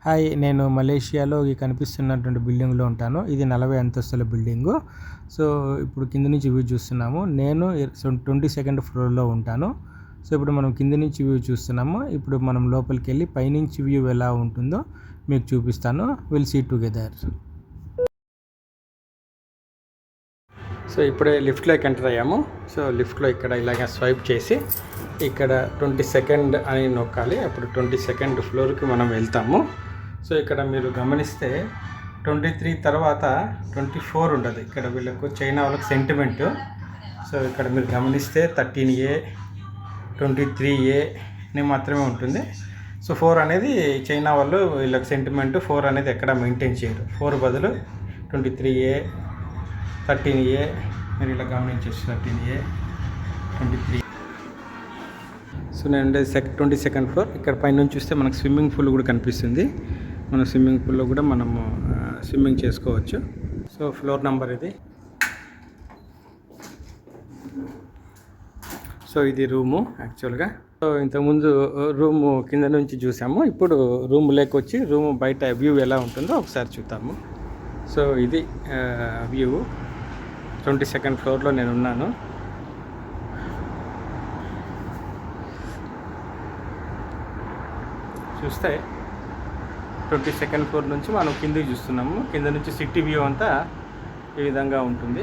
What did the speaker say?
Hi, నేను మలేషియాలో ఈ కనిపిస్తున్నటువంటి బిల్డింగ్లో ఉంటాను. ఇది 40 అంతస్తుల బిల్డింగు. సో ఇప్పుడు కింద నుంచి వ్యూ చూస్తున్నాము. నేను 22nd ఫ్లోర్లో ఉంటాను. సో ఇప్పుడు మనం కింద నుంచి వ్యూ చూస్తున్నాము. ఇప్పుడు మనం లోపలికి వెళ్ళి పైనుంచి వ్యూ ఎలా ఉంటుందో మీకు చూపిస్తాను. Will see together. సో ఇప్పుడే లిఫ్ట్లోకి ఎంటర్ అయ్యాము. సో లిఫ్ట్లో ఇక్కడ ఇలాగ స్వైప్ చేసి ఇక్కడ 22nd అని నొక్కాలి. అప్పుడు 22nd ఫ్లోర్కి మనం వెళ్తాము. సో ఇక్కడ మీరు గమనిస్తే 23 తర్వాత 24 ఉండదు. ఇక్కడ వీళ్ళకు చైనా వాళ్ళకి సెంటిమెంట్. సో ఇక్కడ మీరు గమనిస్తే 13A 23A అని మాత్రమే ఉంటుంది. సో 4 అనేది చైనా వాళ్ళు వీళ్ళకి సెంటిమెంట్. 4 అనేది ఎక్కడ మెయింటైన్ చేయరు. 4 బదులు 23A 13A మీరు ఇలా గమనించవచ్చు. 13A 23. సో నేను 22nd ఫ్లోర్. ఇక్కడ పైన చూస్తే మనకు స్విమ్మింగ్ పూల్ కూడా కనిపిస్తుంది. మన స్విమ్మింగ్ పూల్లో కూడా మనము స్విమ్మింగ్ చేసుకోవచ్చు. సో ఫ్లోర్ నెంబర్ ఇది. సో ఇది రూము యాక్చువల్గా. సో ఇంతకుముందు రూము కింద నుంచి చూసాము. ఇప్పుడు రూమ్ లేకొచ్చి రూమ్ బయట వ్యూ ఎలా ఉంటుందో ఒకసారి చూద్దాము. సో ఇది వ్యూ. 22nd ఫ్లోర్లో నేను ఉన్నాను. చూస్తే 22nd ఫ్లోర్ నుంచి మనం కిందకి చూస్తున్నాము. కింద నుంచి సిటీ వ్యూ అంతా ఈ విధంగా ఉంటుంది.